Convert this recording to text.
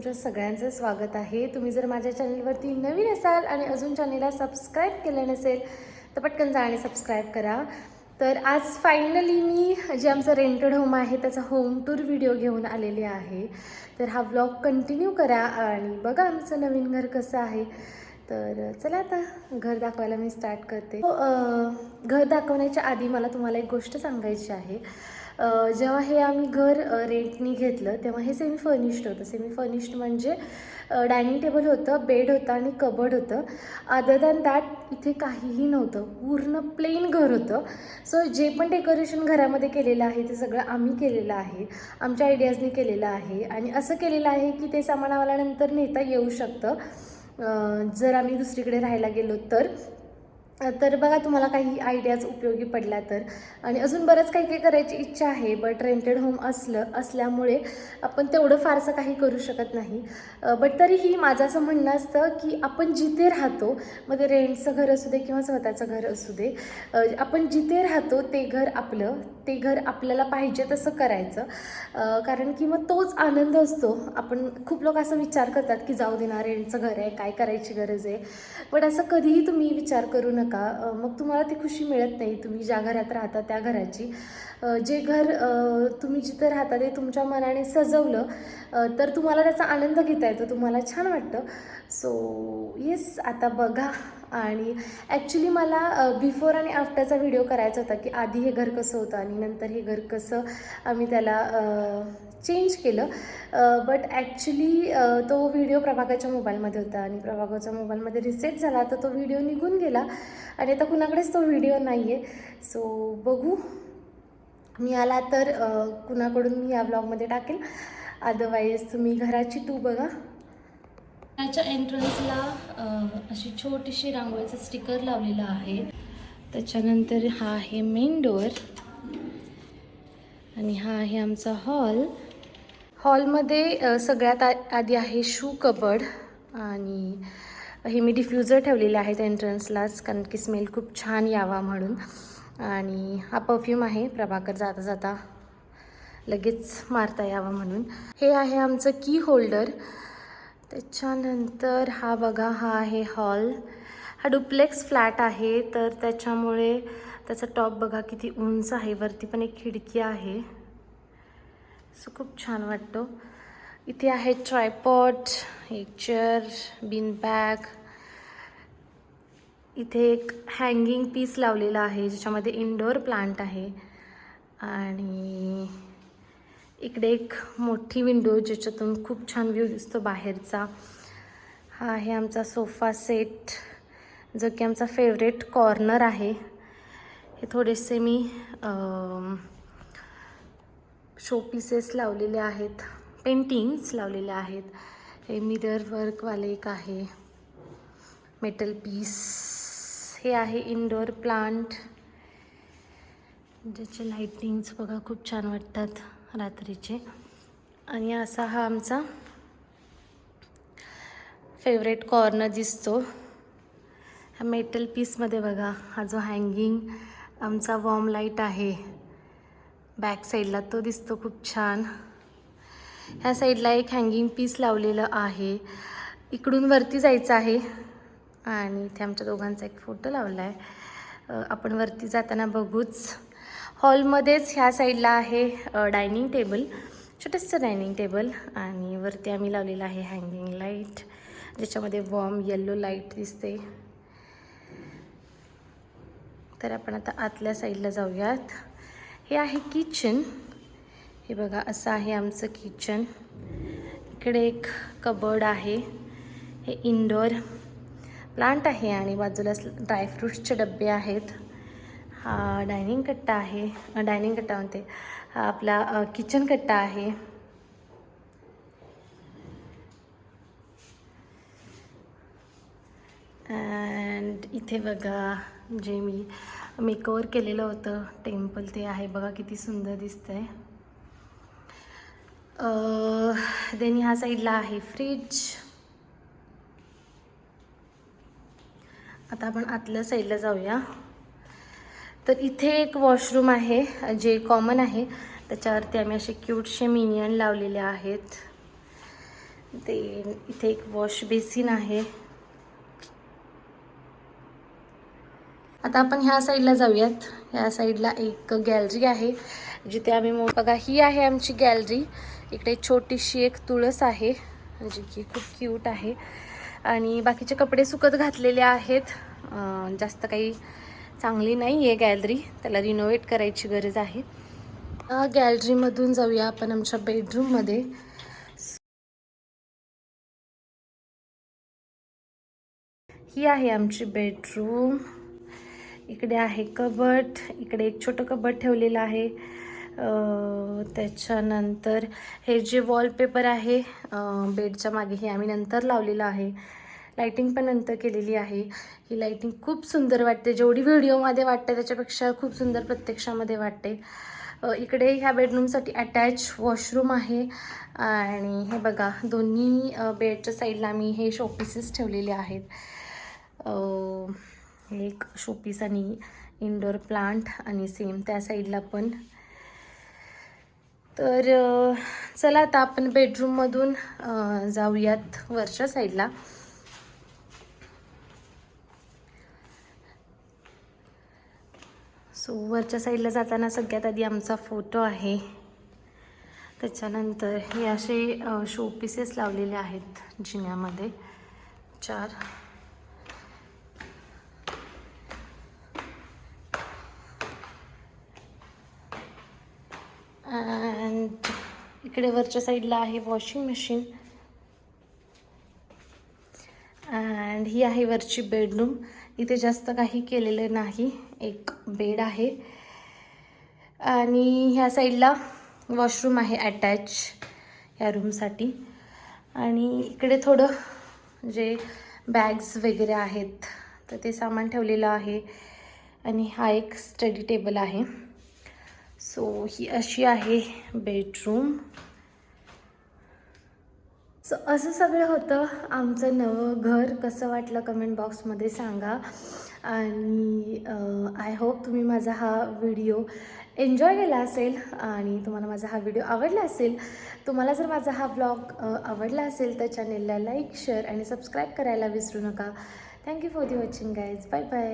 तुमच्या सगळ्यांचं स्वागत आहे। तुम्ही जर माझ्या चॅनलवरती नवीन असाल आणि अजून चॅनलला सबस्क्राईब केलं नसेल तर पटकन जा आणि सबस्क्राईब करा। तर आज फायनली मी जे आमचं रेंटेड होम आहे त्याचा होम टूर व्हिडिओ घेऊन आलेली आहे। तर हा व्लॉग कंटिन्यू करा आणि बघा आमचं नवीन घर कसं आहे। तर चला आता घर दाखवायला मी स्टार्ट करते। घर दाखवण्याच्या आधी मला तुम्हाला एक गोष्ट सांगायची आहे। जेव्हा हे आम्ही घर रेंटनी घेतलं तेव्हा हे सेमी फर्निश्ड होतं। सेमी फर्निश्ड म्हणजे डायनिंग टेबल होतं, बेड होतं आणि कबड होतं। अदर दॅन दॅट इथे काहीही नव्हतं, पूर्ण प्लेन घर होतं। सो जे पण डेकोरेशन घरामध्ये केलेलं आहे ते सगळं आम्ही केलेलं आहे, आमच्या आयडियाजनी केलेलं आहे आणि असं केलेलं आहे की ते सामान आम्हाला नंतर नेता येऊ शकतं जर आम्ही दुसरीकडे राहायला गेलो तर। तर बघा तुम्हाला काही आयडियाज उपयोगी पडल्या तर। आणि अजून बरंच काही काही करायची इच्छा आहे, बट रेंटेड होम असल्यामुळे आपण तेवढं फारसं काही करू शकत नाही। बट तरीही माझं असं म्हणणं असतं की आपण जिथे राहतो, मग ते रेंटचं घर असू दे किंवा स्वतःचं घर असू दे, आपण जिथे राहतो ते घर आपलं, ते घर आपल्याला पाहिजे तसं करायचं। कारण की मग तोच आनंद असतो। आपण खूप लोक असं विचार करतात की जाऊ दे ना, रेंटचं घर आहे, काय करायची गरज आहे। बट असं कधीही तुम्ही विचार करू नका, मग तुम्हाला ती खुशी मिळत नाही तुम्ही ज्या घरात राहता त्या घराची। जे घर तुम्ही जिथं राहता ते तुमच्या मनाने सजवलं तर तुम्हाला त्याचा आनंद घेता येतो, तुम्हाला छान वाटतं। सो येस, आता बघा। आणि ॲक्च्युली मला बिफोर आणि आफ्टरचा व्हिडिओ करायचा होता की आधी हे घर कसं होतं आणि नंतर हे घर कसं आम्ही त्याला चेंज केलं। बट ॲक्च्युली तो व्हिडिओ प्रभागाच्या मोबाईलमध्ये होता आणि प्रभागाच्या मोबाईलमध्ये रिसेट झाला तर तो व्हिडिओ निघून गेला आणि आता कुणाकडेच तो व्हिडिओ नाही आहे। सो बघू, मी आला तर कुणाकडून मी या ब्लॉगमध्ये टाकेल, अदरवाईज तुम्ही घराची टू बघा। घराच्या एंट्रन्सला अशी छोटीशी रांगोळीचं स्टिकर लावलेलं आहे। त्याच्यानंतर हा आहे मेन डोअर आणि हा आहे आमचा हॉल। हॉलमध्ये सगळ्यात आधी आहे शू कबड आणि हे मी डिफ्युजर ठेवलेले आहेत एंट्रन्सलाच, कारण की स्मेल खूप छान यावा म्हणून। आणि हा परफ्यूम आहे, प्रभाकर जाता जाता लगेच मारता यावा म्हणून। हे आहे आमचं की होल्डर। त्याच्यानंतर हा बघा, हा आहे हॉल। हा डुप्लेक्स फ्लॅट आहे तर त्याच्यामुळे त्याचा टॉप बघा किती उंच आहे, वरती पण एक खिडकी आहे, सो खूप छान वाटतो। इथे आहे ट्रायपॉड, एक चेअर, बीन बॅग। इथे एक हँगिंग पीस लावलेला आहे ज्याच्यामध्ये इंडोर प्लांट आहे आणि इकडे एक मोठी विंडो ज्याच्यातून खूप छान व्ह्यू दिसतो बाहेरचा। हा आहे आमचा सोफा सेट जो की आमचा फेवरेट कॉर्नर आहे। हे थोडेसे मी शो पीसेस लावलेले आहेत, पेंटिंग्स लावलेले आहेत। हे मिरर वर्कवाले एक आहे मेटल पीस। हे आहे इंडोर प्लांट ज्याचे लाइटिंग्स बघा खूप छान वाटतात रात्रीचे। आणि असा हा आमचा फेवरेट कॉर्नर दिसतो। हा मेटल पीसमध्ये बघा, हा जो हँगिंग आमचा वॉर्म लाईट आहे बॅक साईडला तो दिसतो खूप छान। ह्या साईडला एक हँगिंग पीस लावलेलं आहे। इकडून वरती जायचं आहे आणि इथे आमच्या दोघांचा एक फोटो लावला आहे, आपण वरती जाताना बघूच। हॉलमध्येच ह्या साईडला आहे डायनिंग टेबल, छोटंसं डायनिंग टेबल आणि वरती आम्ही लावलेलं आहे हँगिंग लाईट ज्याच्यामध्ये वॉर्म येल्लो लाईट दिसते। तर आपण आता आतल्या साईडला जाऊयात। हे आहे किचन, हे बघा असं आहे आमचं किचन। इकडे एक कबर्ड आहे, हे इंडोर प्लांट आहे आणि बाजूला ड्रायफ्रूट्सचे डबे आहेत। हा डायनिंग कट्टा आहे, डायनिंग कट्टा म्हणते, हा आपला किचन कट्टा आहे। अँड इथे बघा जे मी मेकओव्हर केलेलं होतं टेम्पल ते आहे बघा, किती सुंदर दिसतंय। देन ह्या साईडला आहे फ्रीज। आता आपण आतल्या साईडला जाऊया। तर इथे एक वॉशरूम आहे जे कॉमन आहे, त्याच्यावरती आम्ही असे क्यूटशे मिनियन लावलेले आहेत। ते इथे एक वॉश बेसिन आहे. आता आपण ह्या साईडला जाऊयात. ह्या साईडला एक गॅलरी आहे जिथे आम्ही बघा, ही आहे आमची गॅलरी. इकडे छोटीशी एक तुळस आहे जी की खूप क्यूट आहे. आणि बाकीचे कपडे सुकत घातलेले आहेत. जास्त काही चांगली नाही आहे गॅलरी, त्याला रिनोव्हेट करायची गरज आहे. गॅलरीमधून जाऊया आपण आमच्या बेडरूममध्ये. ही आहे आमची बेडरूम. इकडे आहे कबट, इकडे एक छोटं कबट ठेवलेलं आहे. त्याच्यानंतर हे जे वॉलपेपर आहे बेडच्या मागे, हे आम्ही नंतर लावलेलं आहे. लाईटिंग पण नंतर केलेली आहे. ही लाईटिंग खूप सुंदर वाटते, जेवढी व्हिडिओमध्ये वाटते त्याच्यापेक्षा खूप सुंदर प्रत्यक्षामध्ये वाटते. इकडे ह्या बेडरूमसाठी अटॅच वॉशरूम आहे. आणि हे बघा, दोन्ही बेडच्या साईडला आम्ही हे शोपीसेस ठेवलेले आहेत. एक शोपीस आणि इंडोर प्लांट, आणि सेम त्या साईडला पण. तर चला आता आपण बेडरूममधून जाऊयात वरच्या साईडला. सो वरच्या साईडला जाताना सगळ्यात आधी आमचा फोटो आहे. त्याच्यानंतर हे असे शोपीसेस लावलेले आहेत जिन्यामध्ये 4. अँड इकडे वरच्या साईडला आहे वॉशिंग मशीन. अँड ही आहे वरची बेडरूम. इथे जास्त काही केलेलं नाही, एक बेड आहे आणि ह्या साईडला वॉशरूम आहे अटॅच ह्या रूमसाठी. आणि इकडे थोडं जे बॅग्स वगैरे आहेत तर ते सामान ठेवलेलं आहे. आणि हा एक स्टडी टेबल आहे. सो ही अशी आहे बेडरूम. सो असं सगळं होतं आमचं नवं घर. कसं वाटलं कमेंट बॉक्समध्ये सांगा. आणि आय होप तुम्ही माझा हा व्हिडिओ एन्जॉय केला असेल आणि तुम्हाला माझा हा व्हिडिओ आवडला असेल. तुम्हाला जर माझा हा व्लॉग आवडला असेल तर चॅनेलला लाईक, शेअर आणि सबस्क्राईब करायला विसरू नका. Thank you for the watching guys. Bye bye.